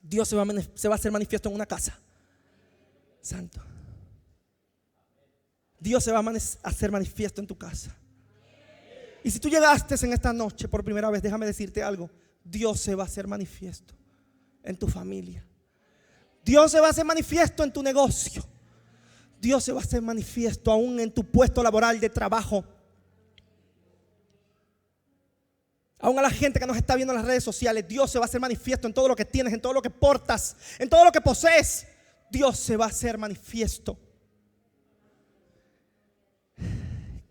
Dios se va a hacer manifiesto en una casa. Santo. Dios se va a hacer manifiesto en tu casa. Y si tú llegaste en esta noche por primera vez, déjame decirte algo. Dios se va a hacer manifiesto en tu familia. Dios se va a hacer manifiesto en tu negocio. Dios se va a hacer manifiesto aún en tu puesto laboral de trabajo. Aún a la gente que nos está viendo en las redes sociales, Dios se va a hacer manifiesto en todo lo que tienes, en todo lo que portas, en todo lo que posees. Dios se va a hacer manifiesto.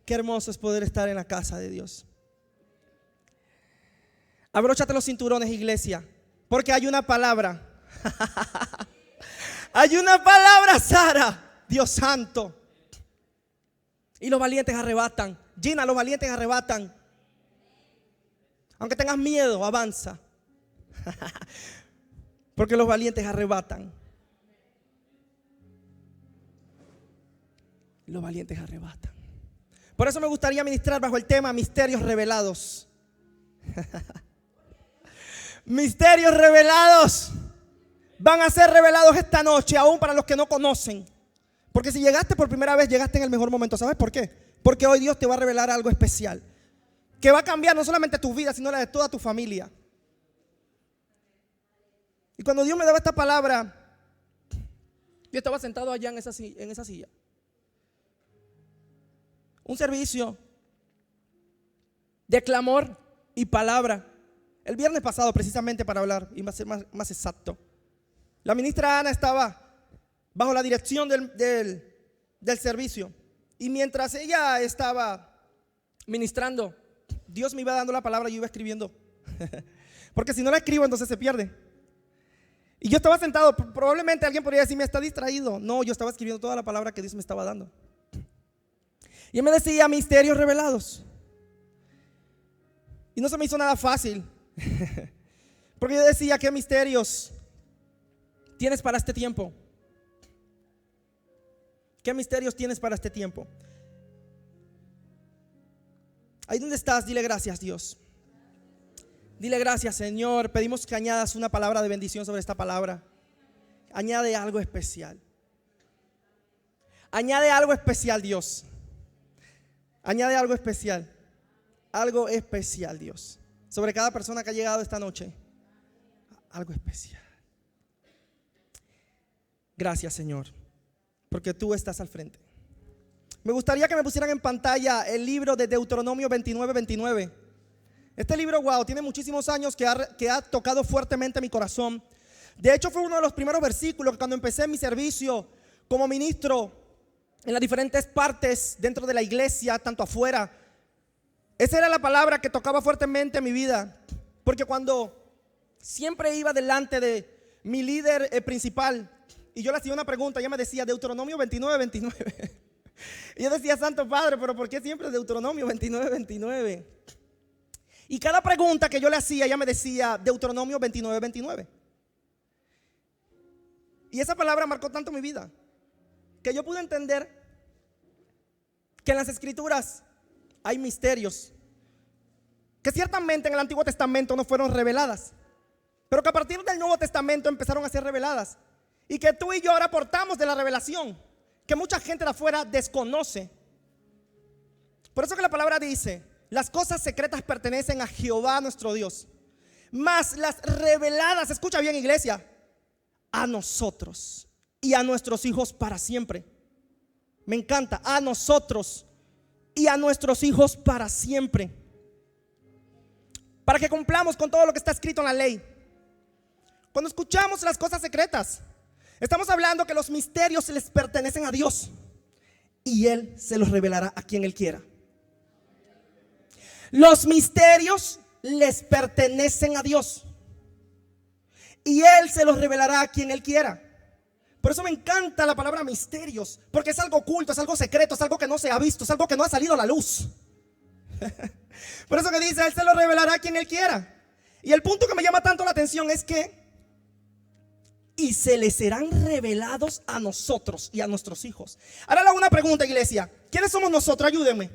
Qué hermoso es poder estar en la casa de Dios. Abróchate los cinturones, iglesia, porque hay una palabra. Hay una palabra, Sara, Dios santo. Y los valientes arrebatan. Gina, los valientes arrebatan. Aunque tengas miedo, avanza. Porque los valientes arrebatan. Los valientes arrebatan. Por eso me gustaría ministrar bajo el tema misterios revelados. Misterios revelados. Van a ser revelados esta noche, aún para los que no conocen. Porque si llegaste por primera vez, llegaste en el mejor momento. ¿Sabes por qué? Porque hoy Dios te va a revelar algo especial, que va a cambiar no solamente tu vida, sino la de toda tu familia. Y cuando Dios me daba esta palabra, yo estaba sentado allá en esa silla. Un servicio de clamor y palabra. El viernes pasado, precisamente, para hablar, y va a ser más exacto. La ministra Ana estaba bajo la dirección del servicio. Y mientras ella estaba ministrando, Dios me iba dando la palabra y yo iba escribiendo. Porque si no la escribo, entonces se pierde. Y yo estaba sentado. Probablemente alguien podría decir, me está distraído. No, yo estaba escribiendo toda la palabra que Dios me estaba dando. Y él me decía misterios revelados. Y no se me hizo nada fácil. Porque yo decía, ¿qué misterios tienes para este tiempo? ¿Qué misterios tienes para este tiempo? Ahí donde estás, dile gracias, Dios. Dile gracias, Señor. Pedimos que añadas una palabra de bendición sobre esta palabra. Añade algo especial. Añade algo especial, Dios. Añade algo especial. Algo especial, Dios. Sobre cada persona que ha llegado esta noche. Algo especial. Gracias, Señor, porque tú estás al frente. Me gustaría que me pusieran en pantalla el libro de Deuteronomio 29:29. Este libro, wow, tiene muchísimos años que ha tocado fuertemente mi corazón. De hecho, fue uno de los primeros versículos que cuando empecé mi servicio como ministro en las diferentes partes dentro de la iglesia, tanto afuera, esa era la palabra que tocaba fuertemente mi vida. Porque cuando siempre iba delante de mi líder principal y yo le hacía una pregunta, ella me decía Deuteronomio 29:29. Y yo decía, Santo Padre, pero ¿por qué siempre Deuteronomio 29:29? Y cada pregunta que yo le hacía, ella me decía Deuteronomio 29:29. Y esa palabra marcó tanto mi vida que yo pude entender que en las escrituras hay misterios que ciertamente en el Antiguo Testamento no fueron reveladas, pero que a partir del Nuevo Testamento empezaron a ser reveladas. Y que tú y yo ahora portamos de la revelación que mucha gente de afuera desconoce. Por eso que la palabra dice, las cosas secretas pertenecen a Jehová nuestro Dios, mas las reveladas, escucha bien, iglesia, a nosotros y a nuestros hijos para siempre. Me encanta, a nosotros y a nuestros hijos para siempre, para que cumplamos con todo lo que está escrito en la ley. Cuando escuchamos las cosas secretas, estamos hablando que los misterios les pertenecen a Dios y Él se los revelará a quien Él quiera. Los misterios les pertenecen a Dios y Él se los revelará a quien Él quiera. Por eso me encanta la palabra misterios, porque es algo oculto, es algo secreto, es algo que no se ha visto, es algo que no ha salido a la luz. Por eso que dice, Él se lo revelará a quien Él quiera. Y el punto que me llama tanto la atención es que y se les serán revelados a nosotros y a nuestros hijos. Ahora le hago una pregunta, iglesia. ¿Quiénes somos nosotros? Ayúdenme.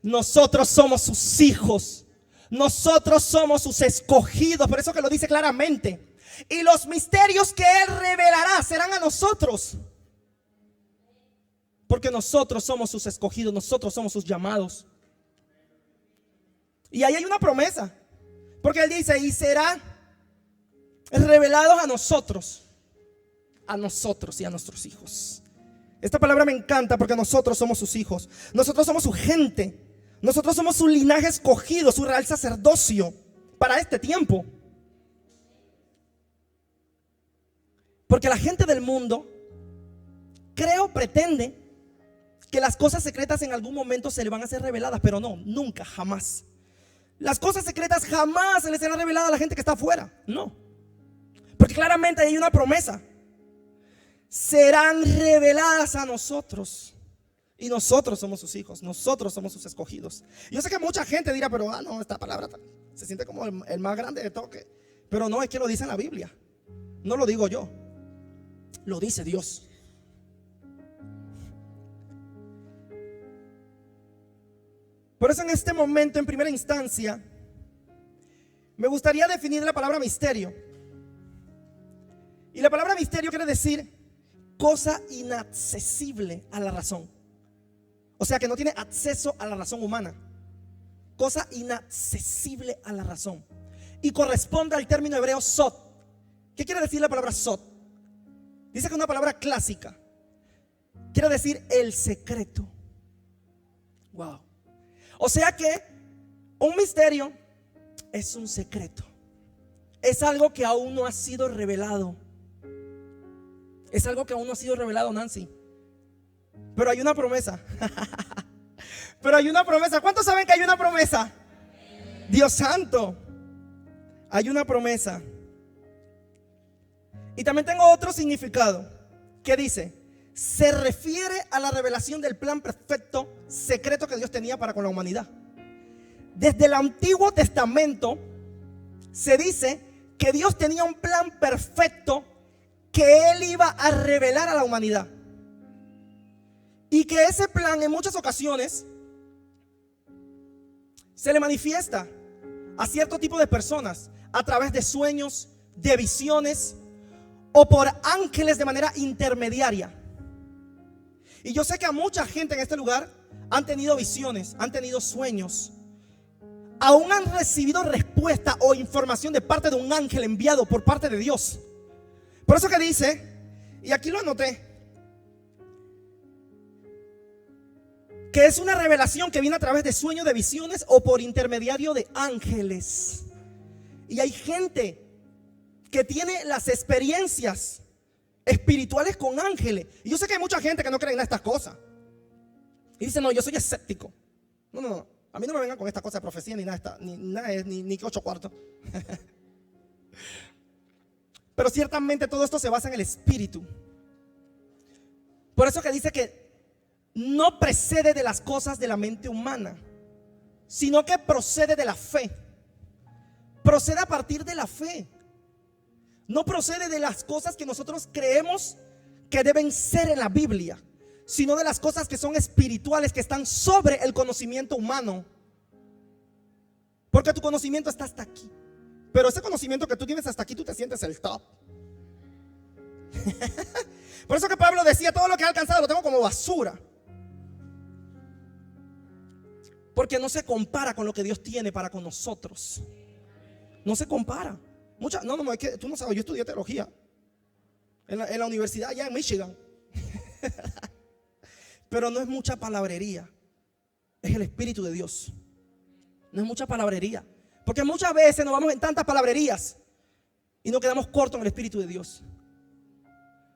Nosotros somos sus hijos. Nosotros somos sus escogidos, por eso que lo dice claramente. Y los misterios que Él revelará serán a nosotros. Porque nosotros somos sus escogidos, nosotros somos sus llamados. Y ahí hay una promesa. Porque Él dice, y será revelado a nosotros y a nuestros hijos. Esta palabra me encanta porque nosotros somos sus hijos. Nosotros somos su gente. Nosotros somos su linaje escogido, su real sacerdocio para este tiempo. Porque la gente del mundo, pretende que las cosas secretas en algún momento se le van a ser reveladas, pero no, nunca, jamás. Las cosas secretas jamás se les será revelada a la gente que está afuera, no. Porque claramente hay una promesa. Serán reveladas a nosotros. Y nosotros somos sus hijos, nosotros somos sus escogidos. Yo sé que mucha gente dirá, pero no, esta palabra se siente como el más grande de toque. Pero no, es que lo dice en la Biblia. No lo digo yo, lo dice Dios. Por eso en este momento, en primera instancia, me gustaría definir la palabra misterio. Y la palabra misterio quiere decir cosa inaccesible a la razón. O sea, que no tiene acceso a la razón humana. Cosa inaccesible a la razón. Y corresponde al término hebreo sod. ¿Qué quiere decir la palabra sod? Dice que es una palabra clásica. Quiere decir el secreto. Wow. O sea que un misterio es un secreto. Es algo que aún no ha sido revelado. Es algo que aún no ha sido revelado, Nancy. Pero hay una promesa. Pero hay una promesa. ¿Cuántos saben que hay una promesa? Dios santo. Hay una promesa. Y también tengo otro significado que dice, se refiere a la revelación del plan perfecto, secreto que Dios tenía para con la humanidad. Desde el Antiguo Testamento se dice que Dios tenía un plan perfecto que Él iba a revelar a la humanidad. Y que ese plan en muchas ocasiones se le manifiesta a cierto tipo de personas a través de sueños, de visiones o por ángeles de manera intermediaria. Y yo sé que a mucha gente en este lugar han tenido visiones, han tenido sueños, aún han recibido respuesta o información de parte de un ángel enviado por parte de Dios. Por eso que dice, y aquí lo anoté, que es una revelación que viene a través de sueños, de visiones o por intermediario de ángeles. Y hay gente que tiene las experiencias espirituales con ángeles. Y yo sé que hay mucha gente que no cree en estas cosas. Y dice, no, yo soy escéptico. No, a mí no me vengan con esta cosa de profecía ni nada, ni 8 cuartos. Pero ciertamente todo esto se basa en el espíritu. Por eso que dice que no precede de las cosas de la mente humana, sino que procede de la fe. Procede a partir de la fe. No procede de las cosas que nosotros creemos que deben ser en la Biblia, sino de las cosas que son espirituales, que están sobre el conocimiento humano. Porque tu conocimiento está hasta aquí, pero ese conocimiento que tú tienes hasta aquí, tú te sientes el top. Por eso que Pablo decía, todo lo que he alcanzado lo tengo como basura, porque no se compara con lo que Dios tiene para con nosotros. No se compara. No, es que tú no sabes, yo estudié teología en la universidad allá en Michigan. Pero no es mucha palabrería, es el Espíritu de Dios. No es mucha palabrería, porque muchas veces nos vamos en tantas palabrerías y nos quedamos cortos en el Espíritu de Dios.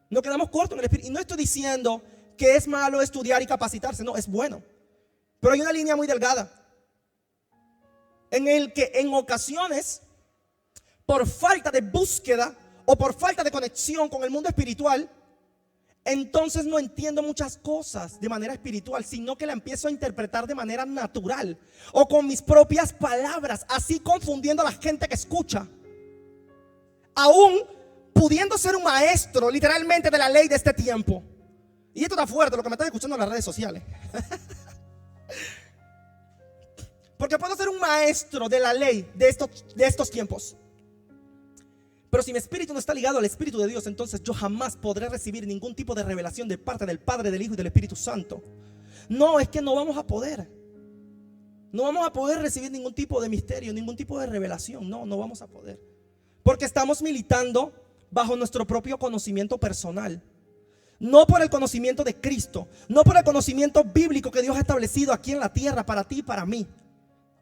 Nos quedamos cortos en el Espíritu. Y no estoy diciendo que es malo estudiar y capacitarse, no, es bueno. Pero hay una línea muy delgada en el que en ocasiones, por falta de búsqueda o por falta de conexión con el mundo espiritual, entonces no entiendo muchas cosas de manera espiritual, sino que la empiezo a interpretar de manera natural o con mis propias palabras, así confundiendo a la gente que escucha, aún pudiendo ser un maestro literalmente de la ley de este tiempo. Y esto está fuerte, lo que me están escuchando en las redes sociales. Porque puedo ser un maestro de la ley de estos tiempos. Pero si mi espíritu no está ligado al Espíritu de Dios, entonces yo jamás podré recibir ningún tipo de revelación de parte del Padre, del Hijo y del Espíritu Santo. No, es que no vamos a poder. No vamos a poder recibir ningún tipo de misterio, ningún tipo de revelación. No, no vamos a poder. Porque estamos militando bajo nuestro propio conocimiento personal. No por el conocimiento de Cristo. No por el conocimiento bíblico que Dios ha establecido aquí en la tierra para ti y para mí.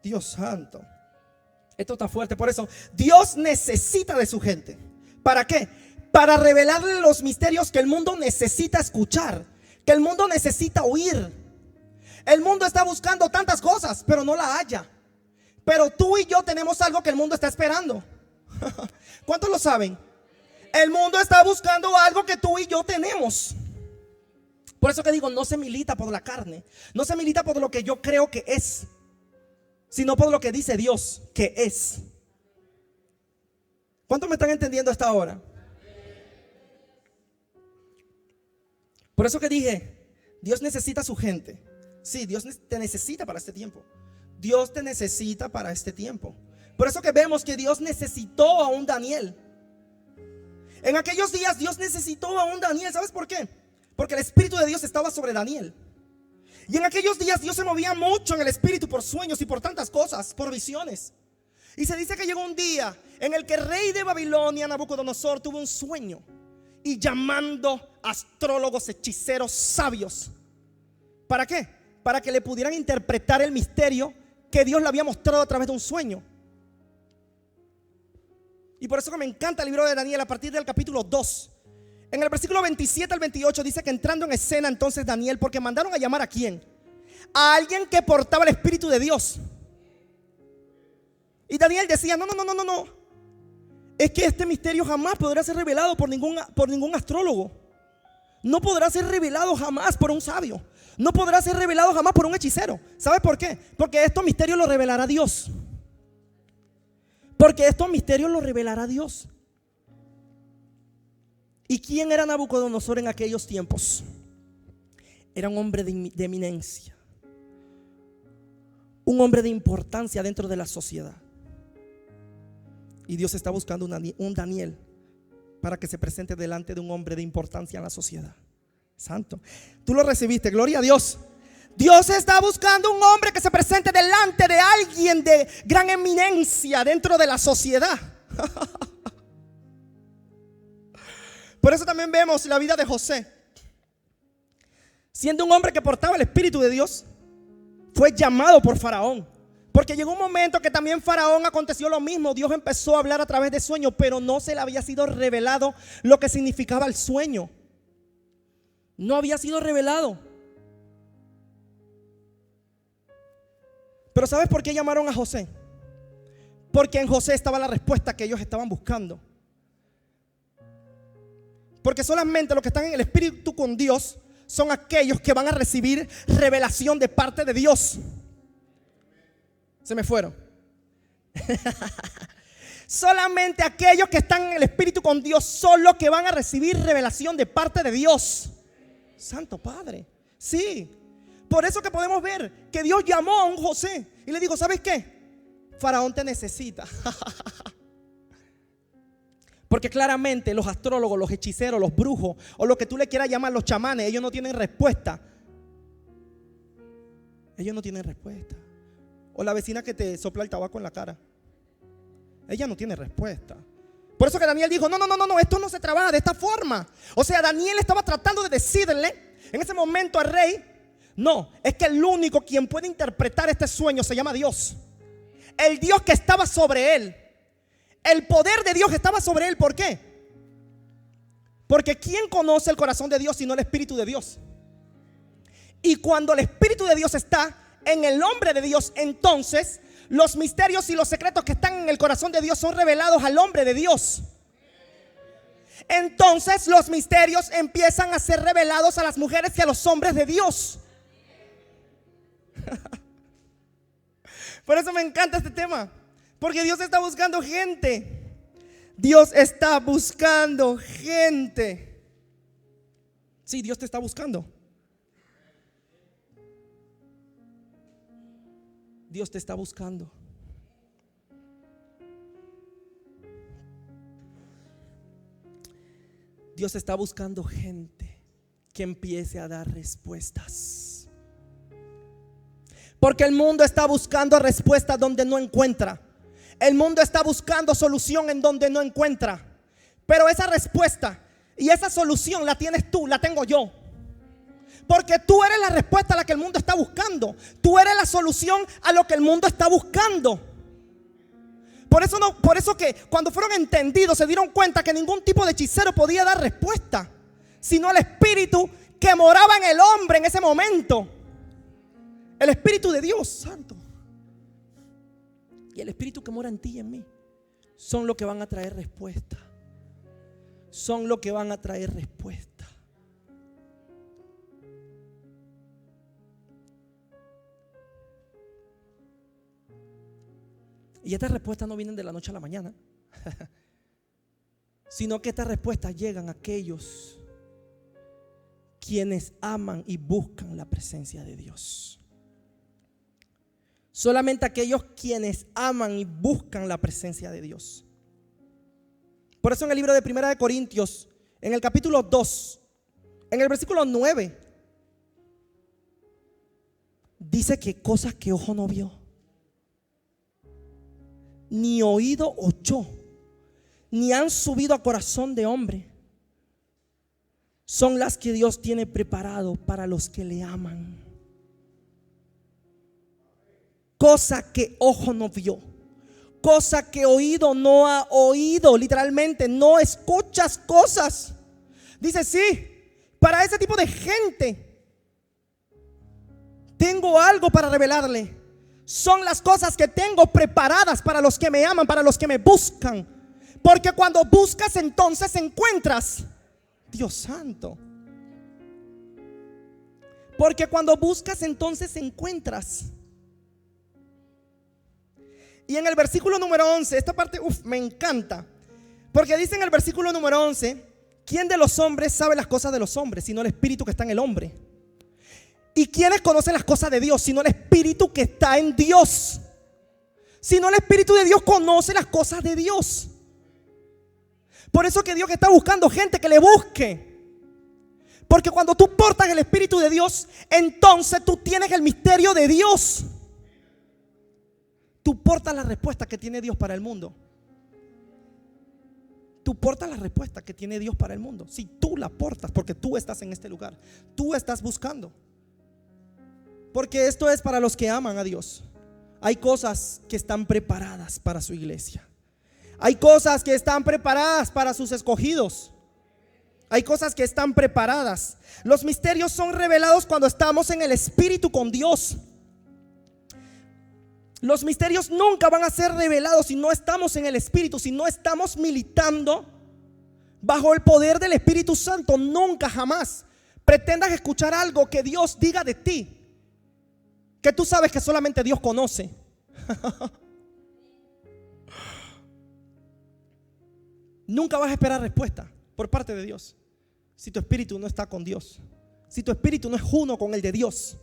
Dios santo. Esto está fuerte. Por eso Dios necesita de su gente. ¿Para qué? Para revelarle los misterios que el mundo necesita escuchar, que el mundo necesita oír. El mundo está buscando tantas cosas, pero no la halla. Pero tú y yo tenemos algo que el mundo está esperando. ¿Cuántos lo saben? El mundo está buscando algo que tú y yo tenemos. Por eso que digo, no se milita por la carne, no se milita por lo que yo creo que es, sino por lo que dice Dios que es. ¿Cuántos me están entendiendo hasta ahora? Por eso que dije, Dios necesita a su gente. Sí, Dios te necesita para este tiempo. Dios te necesita para este tiempo. Por eso que vemos que Dios necesitó a un Daniel. En aquellos días Dios necesitó a un Daniel. ¿Sabes por qué? Porque el Espíritu de Dios estaba sobre Daniel. Y en aquellos días Dios se movía mucho en el Espíritu por sueños y por tantas cosas, por visiones. Y se dice que llegó un día en el que el rey de Babilonia, Nabucodonosor, tuvo un sueño. Y llamando astrólogos, hechiceros, sabios. ¿Para qué? Para que le pudieran interpretar el misterio que Dios le había mostrado a través de un sueño. Y por eso que me encanta el libro de Daniel a partir del capítulo 2. En el versículo 27 al 28 dice que entrando en escena entonces Daniel, porque mandaron a llamar ¿a quién? A alguien que portaba el Espíritu de Dios. Y Daniel decía, no. Es que este misterio jamás podrá ser revelado por ningún astrólogo. No podrá ser revelado jamás por un sabio. No podrá ser revelado jamás por un hechicero. ¿Sabes por qué? Porque estos misterios los revelará Dios. Porque estos misterios los revelará Dios. ¿Y quién era Nabucodonosor en aquellos tiempos? Era un hombre de eminencia, un hombre de importancia dentro de la sociedad. Y Dios está buscando un Daniel para que se presente delante de un hombre de importancia en la sociedad. Santo, tú lo recibiste, gloria a Dios. Dios está buscando un hombre que se presente delante de alguien de gran eminencia dentro de la sociedad. Por eso también vemos la vida de José. Siendo un hombre que portaba el Espíritu de Dios, fue llamado por Faraón. Porque llegó un momento que también Faraón aconteció lo mismo. Dios empezó a hablar a través de sueños, pero no se le había sido revelado lo que significaba el sueño. No había sido revelado. Pero ¿sabes por qué llamaron a José? Porque en José estaba la respuesta que ellos estaban buscando. Porque solamente los que están en el Espíritu con Dios son aquellos que van a recibir revelación de parte de Dios. Se me fueron. Solamente aquellos que están en el Espíritu con Dios son los que van a recibir revelación de parte de Dios. Santo Padre. Sí. Por eso que podemos ver que Dios llamó a un José y le dijo, ¿sabes qué? Faraón te necesita. Porque claramente los astrólogos, los hechiceros, los brujos o lo que tú le quieras llamar, los chamanes, ellos no tienen respuesta. Ellos no tienen respuesta. O la vecina que te sopla el tabaco en la cara, ella no tiene respuesta. Por eso que Daniel dijo, no, esto no se trabaja de esta forma. O sea, Daniel estaba tratando de decirle en ese momento al rey, no, es que el único quien puede interpretar este sueño se llama Dios. El Dios que estaba sobre él. El poder de Dios estaba sobre él. ¿Por qué? Porque ¿quién conoce el corazón de Dios sino el Espíritu de Dios? Y cuando el Espíritu de Dios está en el hombre de Dios, entonces los misterios y los secretos que están en el corazón de Dios son revelados al hombre de Dios. Entonces los misterios empiezan a ser revelados a las mujeres y a los hombres de Dios. Por eso me encanta este tema, porque Dios está buscando gente. Dios está buscando gente. Sí, Dios te está buscando. Dios te está buscando. Dios está buscando gente que empiece a dar respuestas. Porque el mundo está buscando respuestas donde no encuentra. El mundo está buscando solución en donde no encuentra. Pero esa respuesta y esa solución la tienes tú, la tengo yo. Porque tú eres la respuesta a la que el mundo está buscando. Tú eres la solución a lo que el mundo está buscando. Por eso que cuando fueron entendidos se dieron cuenta que ningún tipo de hechicero podía dar respuesta, sino el espíritu que moraba en el hombre en ese momento. El Espíritu de Dios Santo y el Espíritu que mora en ti y en mí son los que van a traer respuesta. Son los que van a traer respuesta. Y estas respuestas no vienen de la noche a la mañana, sino que estas respuestas llegan a aquellos quienes aman y buscan la presencia de Dios. Solamente aquellos quienes aman y buscan la presencia de Dios. Por eso en el libro de 1 Corintios, en el capítulo 2, en el versículo 9, dice que cosas que ojo no vio, ni oído oyó, ni han subido a corazón de hombre, son las que Dios tiene preparado para los que le aman. Cosa que ojo no vio, cosa que oído no ha oído. Literalmente no escuchas cosas. Dice, sí, para ese tipo de gente tengo algo para revelarle. Son las cosas que tengo preparadas para los que me aman, para los que me buscan. Porque cuando buscas entonces encuentras. Dios santo. Porque cuando buscas entonces encuentras. Y en el versículo número 11, esta parte me encanta. Porque dice en el versículo número 11: ¿quién de los hombres sabe las cosas de los hombres, sino el espíritu que está en el hombre? ¿Y quiénes conocen las cosas de Dios, sino el espíritu que está en Dios? Sino el espíritu de Dios conoce las cosas de Dios. Por eso que Dios está buscando gente que le busque. Porque cuando tú portas el espíritu de Dios, entonces tú tienes el misterio de Dios. Tú portas la respuesta que tiene Dios para el mundo. Tú portas la respuesta que tiene Dios para el mundo. Si tú la portas, porque tú estás en este lugar, tú estás buscando. Porque esto es para los que aman a Dios. Hay cosas que están preparadas para su iglesia. Hay cosas que están preparadas para sus escogidos. Hay cosas que están preparadas. Los misterios son revelados cuando estamos en el Espíritu con Dios. Los misterios nunca van a ser revelados si no estamos en el Espíritu, si no estamos militando bajo el poder del Espíritu Santo. Nunca, jamás pretendas escuchar algo que Dios diga de ti, que tú sabes que solamente Dios conoce. Nunca vas a esperar respuesta por parte de Dios si tu espíritu no está con Dios, si tu espíritu no es uno con el de Dios.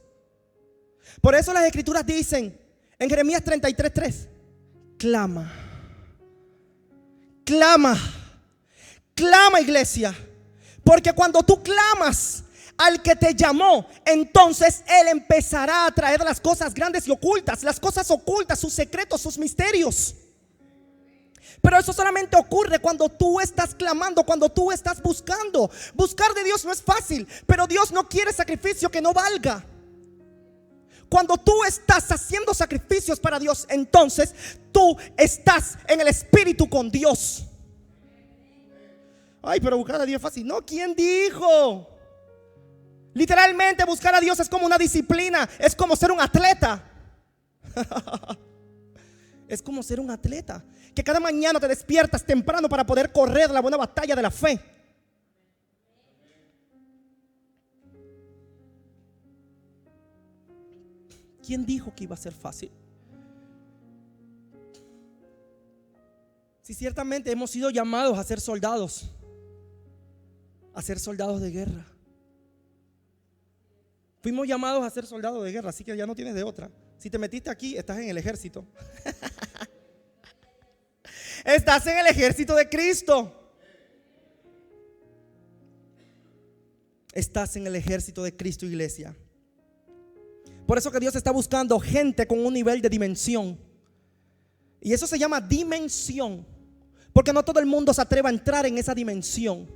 Por eso las escrituras dicen en Jeremías 33:3: clama, clama, clama, iglesia, porque cuando tú clamas al que te llamó, entonces Él empezará a traer las cosas grandes y ocultas, las cosas ocultas, sus secretos, sus misterios. Pero eso solamente ocurre cuando tú estás clamando, cuando tú estás buscando. Buscar de Dios no es fácil, pero Dios no quiere sacrificio que no valga. Cuando tú estás haciendo sacrificios para Dios, entonces tú estás en el Espíritu con Dios. Ay, pero buscar a Dios es fácil. No, ¿quién dijo? Literalmente buscar a Dios es como una disciplina, es como ser un atleta. Es como ser un atleta que cada mañana te despiertas temprano para poder correr la buena batalla de la fe. ¿Quién dijo que iba a ser fácil? Si ciertamente hemos sido llamados a ser soldados de guerra. Fuimos llamados a ser soldados de guerra, así que ya no tienes de otra. Si te metiste aquí, estás en el ejército. Estás en el ejército de Cristo. Estás en el ejército de Cristo, iglesia. Por eso que Dios está buscando gente con un nivel de dimensión. Y eso se llama dimensión, porque no todo el mundo se atreve a entrar en esa dimensión.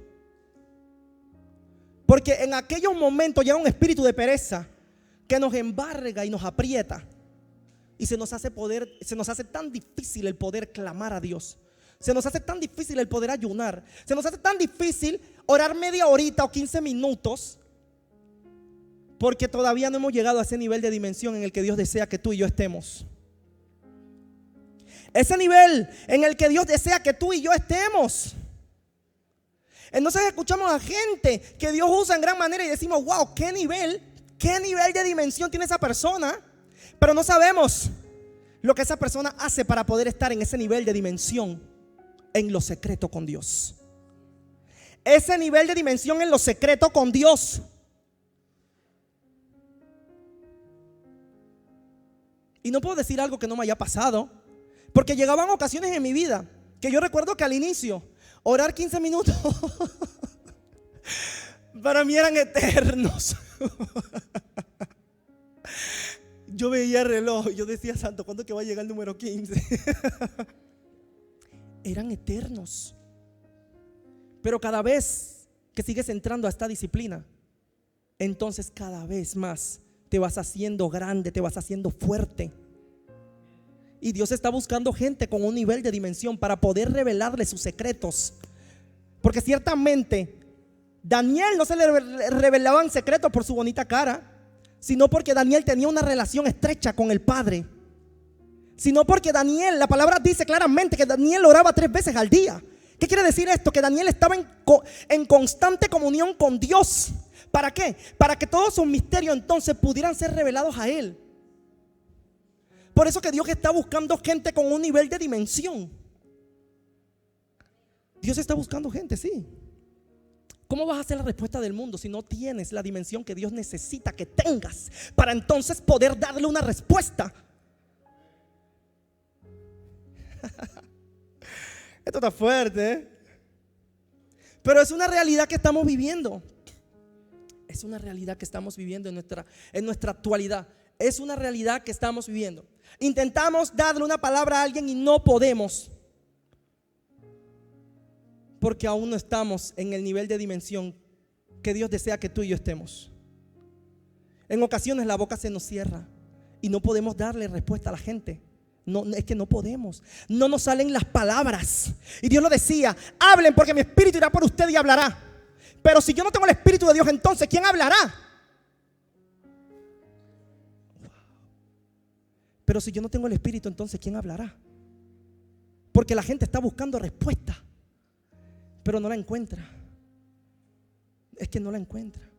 Porque en aquellos momentos llega un espíritu de pereza que nos embarga y nos aprieta. Y se nos hace tan difícil el poder clamar a Dios. Se nos hace tan difícil el poder ayunar. Se nos hace tan difícil orar media horita o 15 minutos. Porque todavía no hemos llegado a ese nivel de dimensión en el que Dios desea que tú y yo estemos. Ese nivel en el que Dios desea que tú y yo estemos. Entonces escuchamos a gente que Dios usa en gran manera y decimos, wow, qué nivel de dimensión tiene esa persona. Pero no sabemos lo que esa persona hace para poder estar en ese nivel de dimensión en lo secreto con Dios. Ese nivel de dimensión en lo secreto con Dios. Y no puedo decir algo que no me haya pasado, porque llegaban ocasiones en mi vida que yo recuerdo que al inicio orar 15 minutos para mí eran eternos. Yo veía el reloj y yo decía, santo, ¿cuándo que va a llegar el número 15? Eran eternos. Pero cada vez que sigues entrando a esta disciplina, entonces cada vez más te vas haciendo grande, te vas haciendo fuerte. Y Dios está buscando gente con un nivel de dimensión para poder revelarle sus secretos. Porque ciertamente Daniel no se le revelaban secretos por su bonita cara, sino porque Daniel tenía una relación estrecha con el Padre. Sino porque Daniel, la palabra dice claramente que Daniel oraba 3 veces al día. ¿Qué quiere decir esto? Que Daniel estaba en constante comunión con Dios. ¿Para qué? Para que todos sus misterios entonces pudieran ser revelados a él. Por eso que Dios está buscando gente con un nivel de dimensión. Dios está buscando gente, sí. ¿Cómo vas a hacer la respuesta del mundo si no tienes la dimensión que Dios necesita que tengas para entonces poder darle una respuesta? Esto está fuerte, ¿eh? Pero es una realidad que estamos viviendo. Es una realidad que estamos viviendo en nuestra actualidad. Es una realidad que estamos viviendo. Intentamos darle una palabra a alguien y no podemos, porque aún no estamos en el nivel de dimensión que Dios desea que tú y yo estemos. En ocasiones la boca se nos cierra y no podemos darle respuesta a la gente. No, es que no podemos. No nos salen las palabras. Y Dios lo decía: hablen porque mi espíritu irá por usted y hablará. Pero si yo no tengo el espíritu de Dios, entonces ¿quién hablará? Pero si yo no tengo el espíritu, entonces ¿quién hablará? Porque la gente está buscando respuesta, pero no la encuentra. Es que no la encuentra.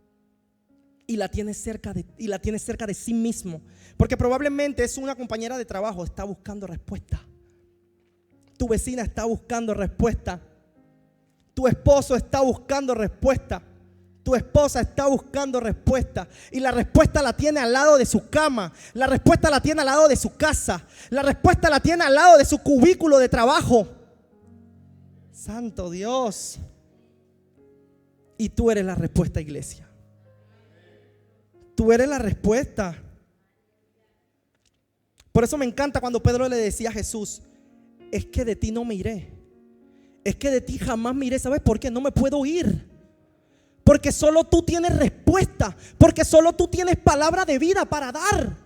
Y la tiene cerca de sí mismo. Porque probablemente es una compañera de trabajo, está buscando respuesta. Tu vecina está buscando respuesta. Tu esposo está buscando respuesta. Tu esposa está buscando respuesta. Y la respuesta la tiene al lado de su cama. La respuesta la tiene al lado de su casa. La respuesta la tiene al lado de su cubículo de trabajo. Santo Dios. Y tú eres la respuesta, iglesia. Tú eres la respuesta. Por eso me encanta cuando Pedro le decía a Jesús: es que de ti no me iré. Es que de ti jamás me iré. ¿Sabes por qué? No me puedo ir. Porque solo tú tienes respuesta. Porque solo tú tienes palabra de vida para dar.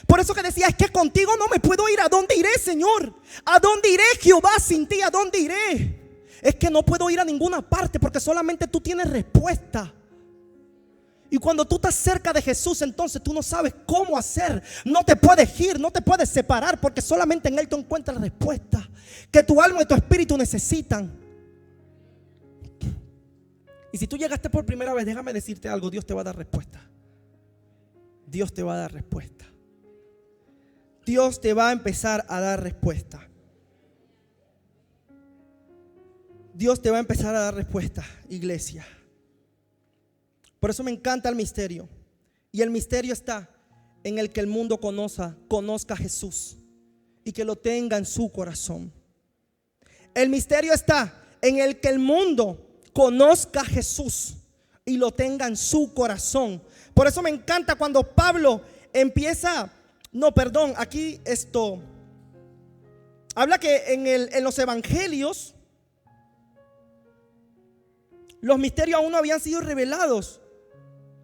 Por eso que decía: es que contigo no me puedo ir. ¿A dónde iré, Señor? ¿A dónde iré, Jehová, sin ti? ¿A dónde iré? Es que no puedo ir a ninguna parte porque solamente tú tienes respuesta. Y cuando tú estás cerca de Jesús, entonces tú no sabes cómo hacer. No te puedes ir, no te puedes separar, porque solamente en Él tú encuentras la respuesta que tu alma y tu espíritu necesitan. Y si tú llegaste por primera vez, déjame decirte algo: Dios te va a dar respuesta. Dios te va a dar respuesta. Dios te va a empezar a dar respuesta. Dios te va a empezar a dar respuesta, iglesia. Por eso me encanta el misterio. Y el misterio está en el que el mundo conozca a Jesús y que lo tenga en su corazón. El misterio está en el que el mundo conozca a Jesús y lo tenga en su corazón. Por eso me encanta cuando Pablo aquí habla que en los evangelios los misterios aún no habían sido revelados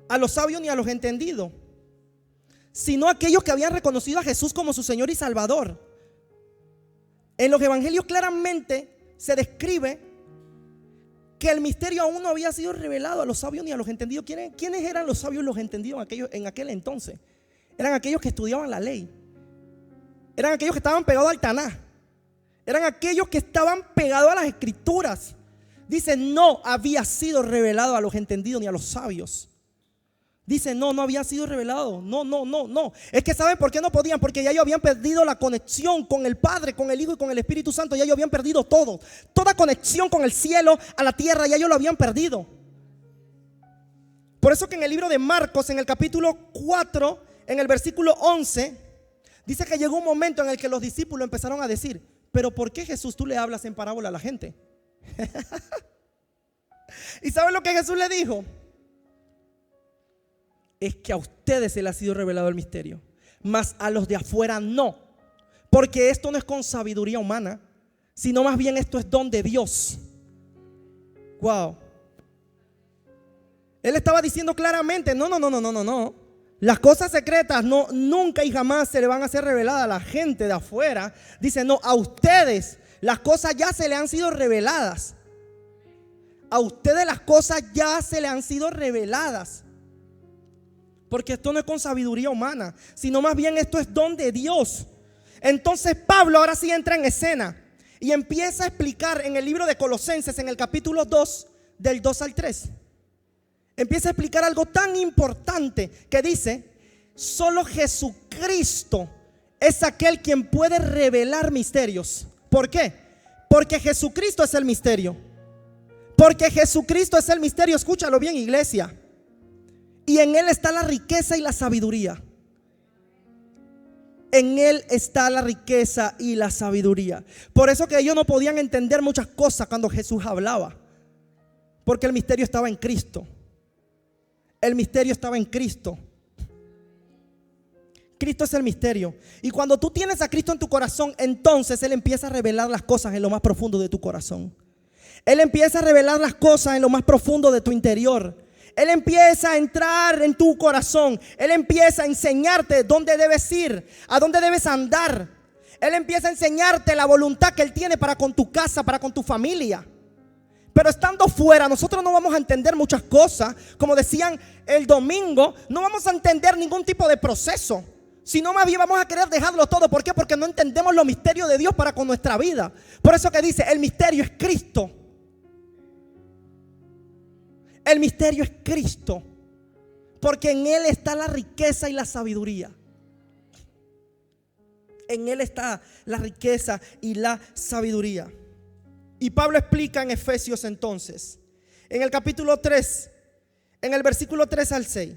a los sabios ni a los entendidos, sino a aquellos que habían reconocido a Jesús como su Señor y Salvador. En los evangelios claramente se describe que el misterio aún no había sido revelado a los sabios ni a los entendidos. ¿Quiénes eran los sabios y los entendidos en aquel entonces? Eran aquellos que estudiaban la ley. Eran aquellos que estaban pegados al Taná. Eran aquellos que estaban pegados a las escrituras. Dice, no había sido revelado a los entendidos ni a los sabios. Dice, no había sido revelado. No. Es que ¿saben por qué no podían? Porque ya ellos habían perdido la conexión con el Padre, con el Hijo y con el Espíritu Santo. Ya ellos habían perdido todo. Toda conexión con el cielo, a la tierra, ya ellos lo habían perdido. Por eso que en el libro de Marcos, en el capítulo 4, en el versículo 11, dice que llegó un momento en el que los discípulos empezaron a decir, pero ¿por qué, Jesús, tú le hablas en parábola a la gente? ¿Y saben lo que Jesús le dijo? Es que a ustedes se les ha sido revelado el misterio, mas a los de afuera no, porque esto no es con sabiduría humana, sino más bien esto es don de Dios. Wow. Él estaba diciendo claramente, no. Las cosas secretas nunca y jamás se le van a ser reveladas a la gente de afuera. Dice, no, a ustedes las cosas ya se le han sido reveladas. A ustedes las cosas ya se le han sido reveladas. Porque esto no es con sabiduría humana, sino más bien esto es don de Dios. Entonces Pablo ahora sí entra en escena y empieza a explicar en el libro de Colosenses, en el capítulo 2, del 2 al 3. Empieza a explicar algo tan importante que dice, solo Jesucristo es aquel quien puede revelar misterios. ¿Por qué? Porque Jesucristo es el misterio. Porque Jesucristo es el misterio. Escúchalo bien, iglesia. Y en Él está la riqueza y la sabiduría. En Él está la riqueza y la sabiduría. Por eso que ellos no podían entender muchas cosas cuando Jesús hablaba. Porque el misterio estaba en Cristo. El misterio estaba en Cristo. Cristo es el misterio. Y cuando tú tienes a Cristo en tu corazón, entonces Él empieza a revelar las cosas en lo más profundo de tu corazón. Él empieza a revelar las cosas en lo más profundo de tu interior. Él empieza a entrar en tu corazón. Él empieza a enseñarte dónde debes ir, a dónde debes andar. Él empieza a enseñarte la voluntad que Él tiene para con tu casa, para con tu familia. Pero estando fuera, nosotros no vamos a entender muchas cosas. Como decían el domingo, no vamos a entender ningún tipo de proceso, sino más bien vamos a querer dejarlo todo. ¿Por qué? Porque no entendemos los misterios de Dios para con nuestra vida. Por eso que dice, el misterio es Cristo. El misterio es Cristo, porque en Él está la riqueza y la sabiduría. En Él está la riqueza y la sabiduría. Y Pablo explica en Efesios entonces, en el capítulo 3, en el versículo 3 al 6.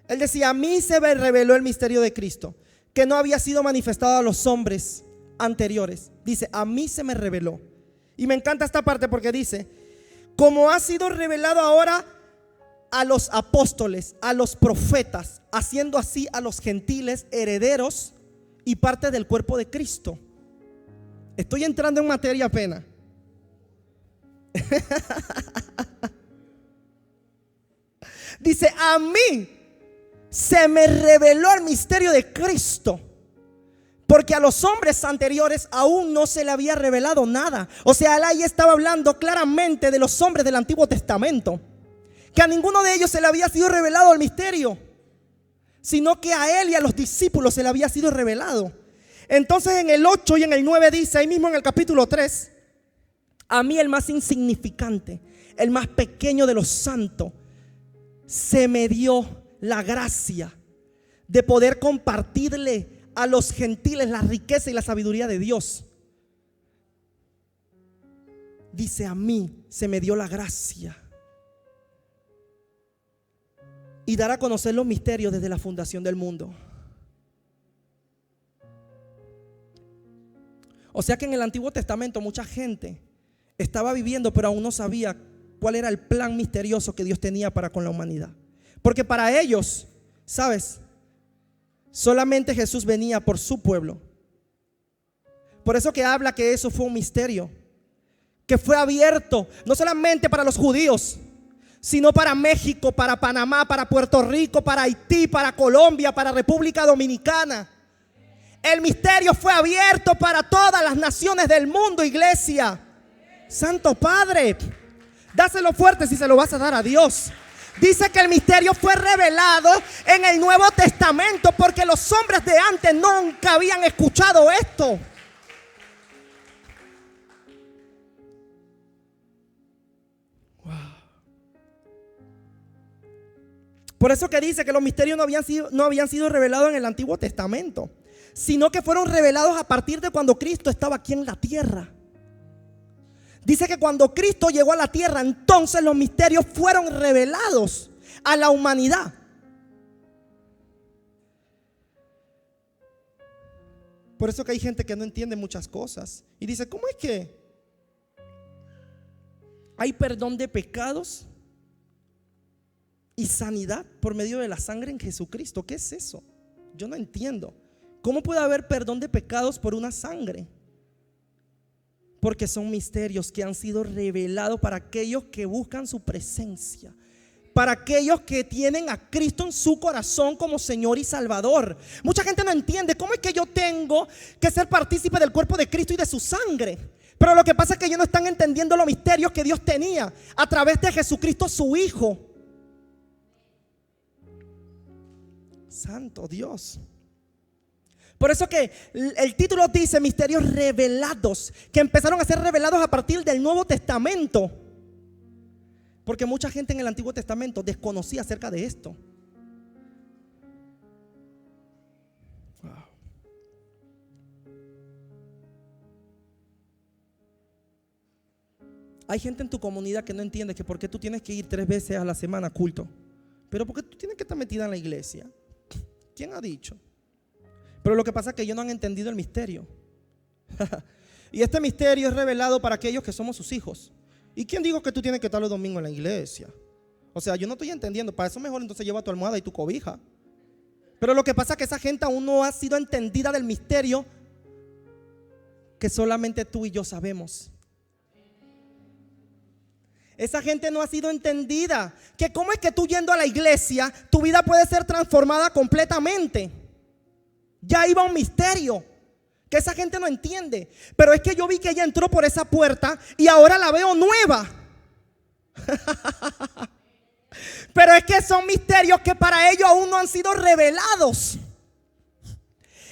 Él decía, a mí se me reveló el misterio de Cristo, que no había sido manifestado a los hombres anteriores. Dice, a mí se me reveló. Y me encanta esta parte porque dice, como ha sido revelado ahora a los apóstoles, a los profetas, haciendo así a los gentiles herederos y parte del cuerpo de Cristo. Estoy entrando en materia apenas. Dice, a mí se me reveló el misterio de Cristo, porque a los hombres anteriores aún no se le había revelado nada. O sea, él ahí estaba hablando claramente de los hombres del Antiguo Testamento, que a ninguno de ellos se le había sido revelado el misterio, sino que a él y a los discípulos se le había sido revelado. Entonces en el 8 y en el 9 dice, ahí mismo en el capítulo 3, a mí el más insignificante, el más pequeño de los santos, se me dio la gracia de poder compartirle a los gentiles la riqueza y la sabiduría de Dios. Dice, a mí se me dio la gracia y dar a conocer los misterios desde la fundación del mundo. O sea que en el Antiguo Testamento mucha gente estaba viviendo, pero aún no sabía cuál era el plan misterioso que Dios tenía para con la humanidad. Porque para ellos, ¿sabes? Solamente Jesús venía por su pueblo. Por eso que habla que eso fue un misterio, que fue abierto no solamente para los judíos, sino para México, para Panamá, para Puerto Rico, para Haití, para Colombia, para República Dominicana. El misterio fue abierto para todas las naciones del mundo, iglesia. Santo Padre, dáselo fuerte si se lo vas a dar a Dios. Dice que el misterio fue revelado en el Nuevo Testamento, porque los hombres de antes nunca habían escuchado esto. Wow. Por eso que dice que los misterios no habían sido revelados en el Antiguo Testamento, sino que fueron revelados a partir de cuando Cristo estaba aquí en la tierra. Dice que cuando Cristo llegó a la tierra, entonces los misterios fueron revelados a la humanidad. Por eso que hay gente que no entiende muchas cosas y dice, ¿cómo es que hay perdón de pecados y sanidad por medio de la sangre en Jesucristo? ¿Qué es eso? Yo no entiendo. ¿Cómo puede haber perdón de pecados por una sangre? Porque son misterios que han sido revelados para aquellos que buscan su presencia, para aquellos que tienen a Cristo en su corazón como Señor y Salvador. Mucha gente no entiende cómo es que yo tengo que ser partícipe del cuerpo de Cristo y de su sangre. Pero lo que pasa es que ellos no están entendiendo los misterios que Dios tenía a través de Jesucristo, su Hijo. Santo Dios. Por eso que el título dice misterios revelados, que empezaron a ser revelados a partir del Nuevo Testamento. Porque mucha gente en el Antiguo Testamento desconocía acerca de esto. Wow. Hay gente en tu comunidad que no entiende que por qué tú tienes que ir 3 veces a la semana a culto. Pero ¿por qué tú tienes que estar metida en la iglesia? ¿Quién ha dicho? Pero lo que pasa es que ellos no han entendido el misterio. Y este misterio es revelado para aquellos que somos sus hijos. ¿Y quién dijo que tú tienes que estar los domingos en la iglesia? O sea, yo no estoy entendiendo. Para eso mejor entonces lleva tu almohada y tu cobija. Pero lo que pasa es que esa gente aún no ha sido entendida del misterio que solamente tú y yo sabemos. Esa gente no ha sido entendida. Que cómo es que tú yendo a la iglesia, tu vida puede ser transformada completamente. Ya iba un misterio que esa gente no entiende. Pero es que yo vi que ella entró por esa puerta y ahora la veo nueva. Pero es que son misterios que para ellos aún no han sido revelados.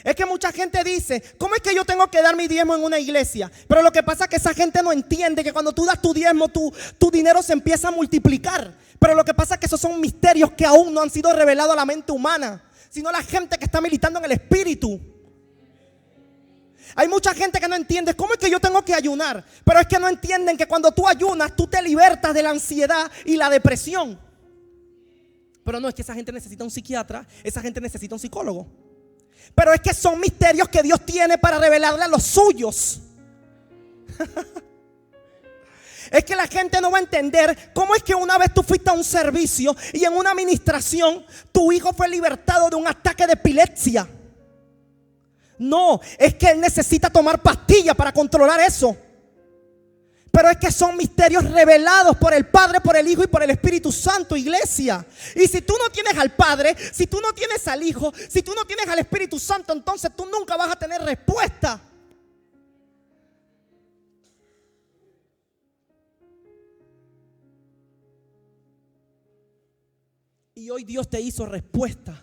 Es que mucha gente dice, ¿cómo es que yo tengo que dar mi diezmo en una iglesia? Pero lo que pasa es que esa gente no entiende que cuando tú das tu diezmo, tu dinero se empieza a multiplicar. Pero lo que pasa es que esos son misterios que aún no han sido revelados a la mente humana, sino la gente que está militando en el espíritu. Hay mucha gente que no entiende cómo es que yo tengo que ayunar, pero es que no entienden que cuando tú ayunas, tú te libertas de la ansiedad y la depresión. Pero no, es que esa gente necesita un psiquiatra, esa gente necesita un psicólogo. Pero es que son misterios que Dios tiene para revelarle a los suyos. Es que la gente no va a entender cómo es que una vez tú fuiste a un servicio y en una administración tu hijo fue libertado de un ataque de epilepsia. No, es que él necesita tomar pastillas para controlar eso. Pero es que son misterios revelados por el Padre, por el Hijo y por el Espíritu Santo, iglesia. Y si tú no tienes al Padre, si tú no tienes al Hijo, si tú no tienes al Espíritu Santo, entonces tú nunca vas a tener respuesta. Y hoy Dios te hizo respuesta.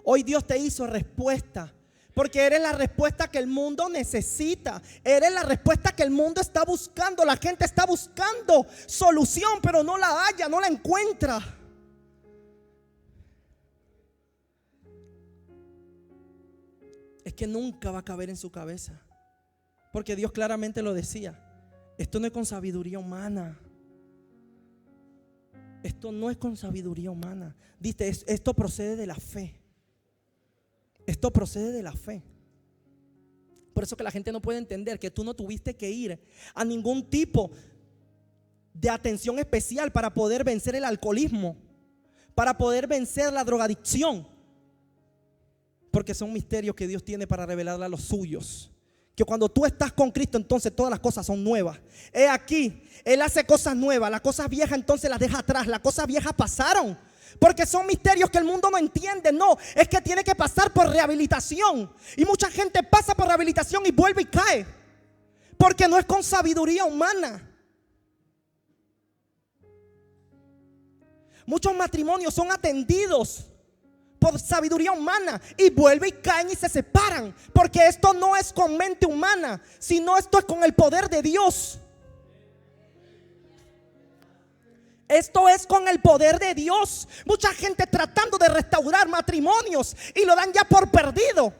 Hoy Dios te hizo respuesta. Porque eres la respuesta que el mundo necesita. Eres la respuesta que el mundo está buscando. La gente está buscando solución, pero no la halla, no la encuentra. Es que nunca va a caber en su cabeza. Porque Dios claramente lo decía. Esto no es con sabiduría humana. Esto no es con sabiduría humana. Dice, esto procede de la fe. Esto procede de la fe. Por eso que la gente no puede entender que tú no tuviste que ir a ningún tipo de atención especial para poder vencer el alcoholismo, para poder vencer la drogadicción, porque son misterios que Dios tiene para revelarle a los suyos. Que cuando tú estás con Cristo, entonces todas las cosas son nuevas. He aquí, Él hace cosas nuevas. Las cosas viejas entonces las deja atrás. Las cosas viejas pasaron, porque son misterios que el mundo no entiende. No, es que tiene que pasar por rehabilitación. Y mucha gente pasa por rehabilitación y vuelve y cae, porque no es con sabiduría humana. Muchos matrimonios son atendidos por sabiduría humana y vuelven y caen y se separan, porque esto no es con mente humana, sino esto es con el poder de Dios. Esto es con el poder de Dios. Mucha gente tratando de restaurar matrimonios y lo dan ya por perdido,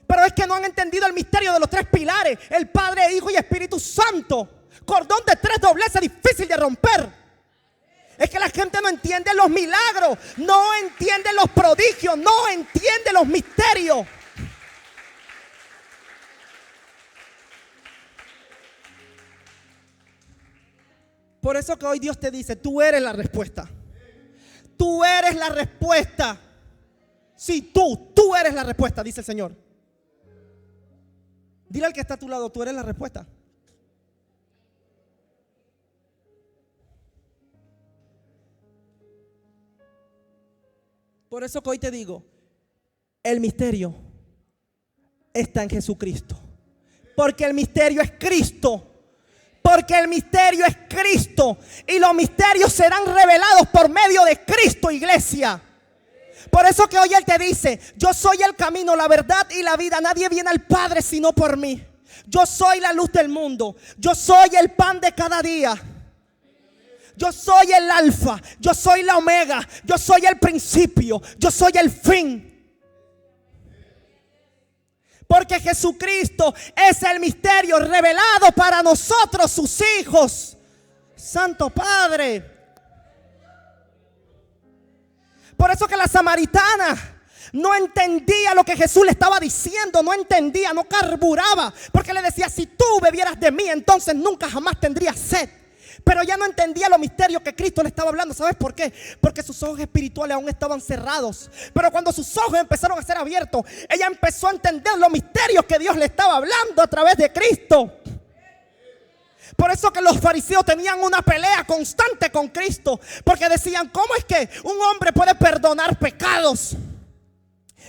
pero es que no han entendido el misterio de los tres pilares: el Padre, Hijo y Espíritu Santo. Cordón de tres dobleces difícil de romper. Es que la gente no entiende los milagros, no entiende los prodigios, no entiende los misterios. Por eso que hoy Dios te dice: tú eres la respuesta. Tú eres la respuesta. Sí, tú eres la respuesta, dice el Señor. Dile al que está a tu lado: tú eres la respuesta. Por eso que hoy te digo, el misterio está en Jesucristo. Porque el misterio es Cristo. Porque el misterio es Cristo. Y los misterios serán revelados por medio de Cristo, iglesia. Por eso que hoy Él te dice: yo soy el camino, la verdad y la vida. Nadie viene al Padre sino por mí. Yo soy la luz del mundo. Yo soy el pan de cada día. Yo soy el alfa, yo soy la omega, yo soy el principio, yo soy el fin. Porque Jesucristo es el misterio revelado para nosotros, sus hijos. Santo Padre. Por eso que la samaritana no entendía lo que Jesús le estaba diciendo, no entendía, no carburaba, porque le decía: si tú bebieras de mí, entonces nunca jamás tendrías sed. Pero ya no entendía los misterios que Cristo le estaba hablando. ¿Sabes por qué? Porque sus ojos espirituales aún estaban cerrados. Pero cuando sus ojos empezaron a ser abiertos, ella empezó a entender los misterios que Dios le estaba hablando a través de Cristo. Por eso que los fariseos tenían una pelea constante con Cristo, porque decían: ¿cómo es que un hombre puede perdonar pecados?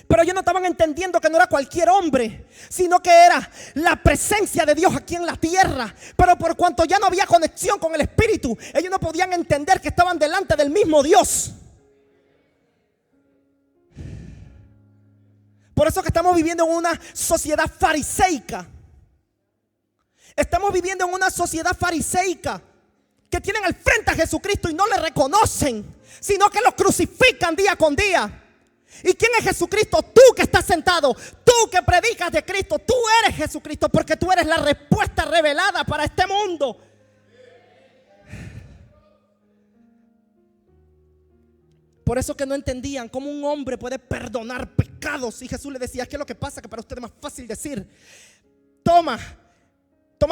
Pero ellos no estaban entendiendo que no era cualquier hombre, sino que era la presencia de Dios aquí en la tierra. Pero por cuanto ya no había conexión con el Espíritu, ellos no podían entender que estaban delante del mismo Dios. Por eso que estamos viviendo en una sociedad fariseica. Estamos viviendo en una sociedad fariseica que tienen al frente a Jesucristo y no le reconocen, sino que lo crucifican día con día. ¿Y quién es Jesucristo? Tú que estás sentado, tú que predicas de Cristo, tú eres Jesucristo, porque tú eres la respuesta revelada para este mundo. Por eso que no entendían cómo un hombre puede perdonar pecados. Y Jesús le decía: ¿qué es lo que pasa? Que para ustedes es más fácil decir: toma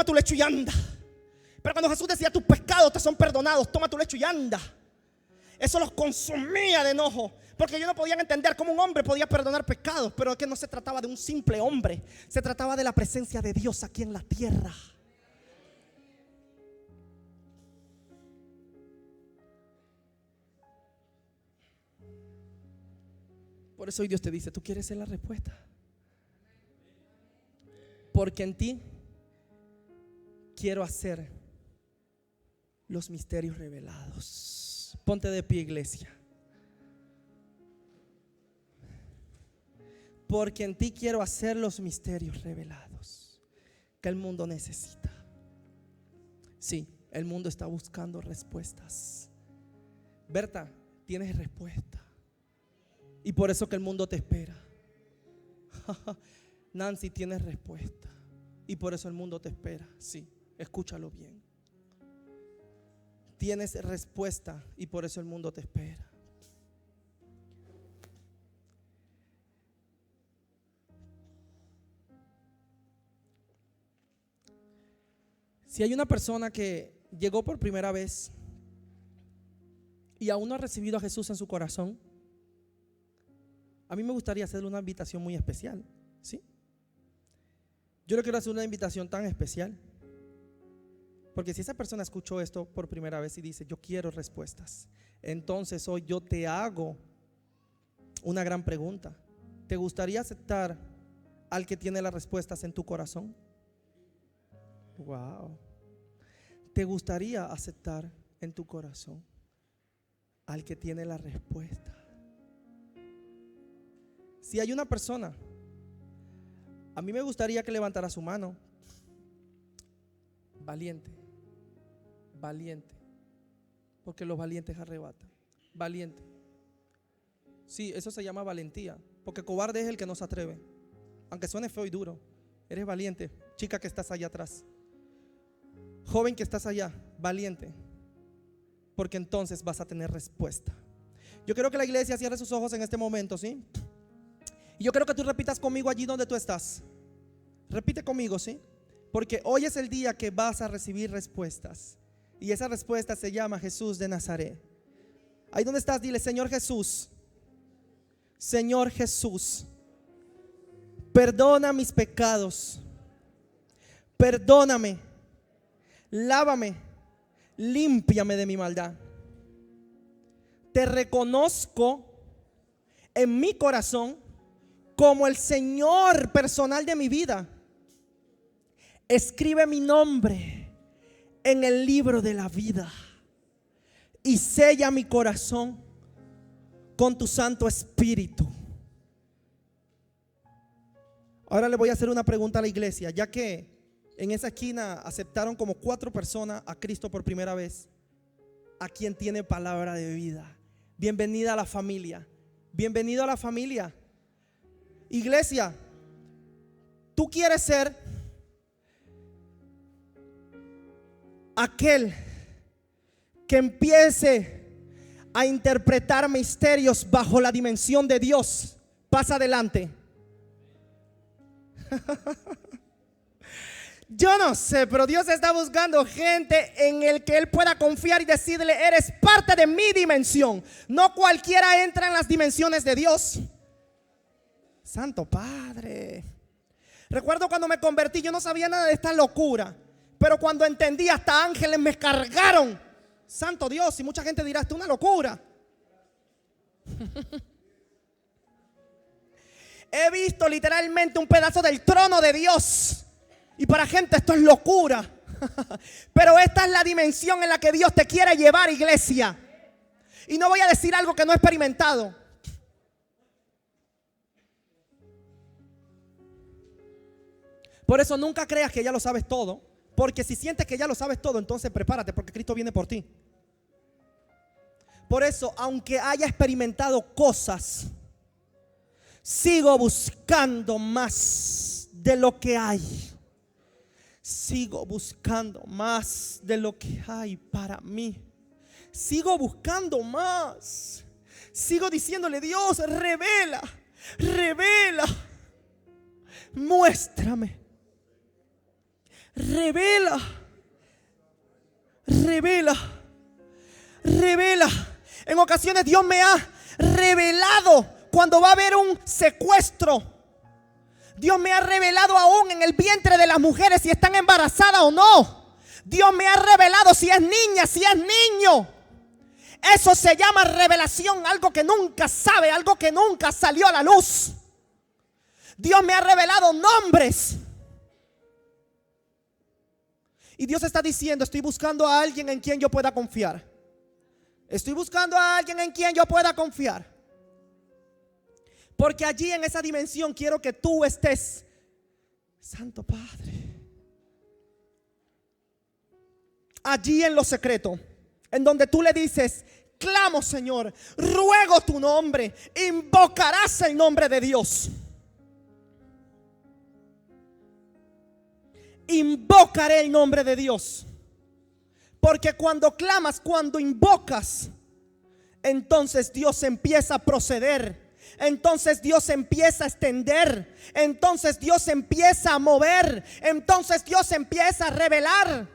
tu lecho y anda. Pero cuando Jesús decía: tus pecados te son perdonados, toma tu lecho y anda, eso los consumía de enojo, porque ellos no podían entender cómo un hombre podía perdonar pecados. Pero es que no se trataba de un simple hombre, se trataba de la presencia de Dios aquí en la tierra. Por eso hoy Dios te dice: tú quieres ser la respuesta, porque en ti quiero hacer los misterios revelados. Ponte de pie, iglesia. Porque en ti quiero hacer los misterios revelados que el mundo necesita. Sí, el mundo está buscando respuestas. Berta, tienes respuesta, y por eso que el mundo te espera. Nancy, tienes respuesta, y por eso el mundo te espera. Sí, escúchalo bien. Tienes respuesta y por eso el mundo te espera. Si hay una persona que llegó por primera vez y aún no ha recibido a Jesús en su corazón, a mí me gustaría hacerle una invitación muy especial, ¿sí? Yo le quiero hacer una invitación tan especial, porque si esa persona escuchó esto por primera vez y dice: yo quiero respuestas, entonces hoy yo te hago una gran pregunta. ¿Te gustaría aceptar al que tiene las respuestas en tu corazón? Wow. ¿Te gustaría aceptar en tu corazón al que tiene la respuesta? Si hay una persona, a mí me gustaría que levantara su mano. Valiente, valiente, porque los valientes arrebatan. Valiente. Sí, eso se llama valentía, porque cobarde es el que no se atreve. Aunque suene feo y duro, eres valiente. Chica que estás allá atrás, joven que estás allá, valiente, porque entonces vas a tener respuesta. Yo quiero que la iglesia cierre sus ojos en este momento, ¿sí? Y yo quiero que tú repitas conmigo allí donde tú estás. Repite conmigo, ¿sí? Porque hoy es el día que vas a recibir respuestas, y esa respuesta se llama Jesús de Nazaret. Ahí donde estás, dile: Señor Jesús, Señor Jesús, perdona mis pecados, perdóname, lávame, límpiame de mi maldad. Te reconozco en mi corazón como el Señor personal de mi vida. Escribe mi nombre en el libro de la vida y sella mi corazón con tu Santo Espíritu. Ahora le voy a hacer una pregunta a la iglesia, ya que en esa esquina aceptaron como 4 personas a Cristo por primera vez. ¿A quien tiene palabra de vida? Bienvenida a la familia. Bienvenido a la familia. Iglesia, tú quieres ser aquel que empiece a interpretar misterios bajo la dimensión de Dios. Pasa adelante. Yo no sé, pero Dios está buscando gente en el que Él pueda confiar y decirle: eres parte de mi dimensión. No cualquiera entra en las dimensiones de Dios. Santo Padre. Recuerdo cuando me convertí, yo no sabía nada de esta locura, pero cuando entendí, hasta ángeles me cargaron. Santo Dios, y mucha gente dirá: esto es una locura. He visto literalmente un pedazo del trono de Dios, y para gente esto es locura. Pero esta es la dimensión en la que Dios te quiere llevar, iglesia. Y no voy a decir algo que no he experimentado. Por eso nunca creas que ya lo sabes todo, porque si sientes que ya lo sabes todo, entonces prepárate, porque Cristo viene por ti. Por eso, aunque haya experimentado cosas, sigo buscando más de lo que hay. Sigo buscando más de lo que hay para mí. Sigo buscando más. Sigo diciéndole: Dios, revela, revela, muéstrame, revela, revela, revela. En ocasiones Dios me ha revelado cuando va a haber un secuestro. Dios me ha revelado aún en el vientre de las mujeres si están embarazadas o no. Dios me ha revelado si es niña, si es niño. Eso se llama revelación, algo que nunca sabe, algo que nunca salió a la luz. Dios me ha revelado nombres. Y Dios está diciendo: estoy buscando a alguien en quien yo pueda confiar. Estoy buscando a alguien en quien yo pueda confiar. Porque allí en esa dimensión quiero que tú estés. Santo Padre. Allí en lo secreto, en donde tú le dices: clamo, Señor, ruego tu nombre, invocarás el nombre de Dios. Invocaré el nombre de Dios. Porque cuando clamas, cuando invocas, entonces Dios empieza a proceder. Entonces Dios empieza a extender. Entonces Dios empieza a mover. Entonces Dios empieza a revelar.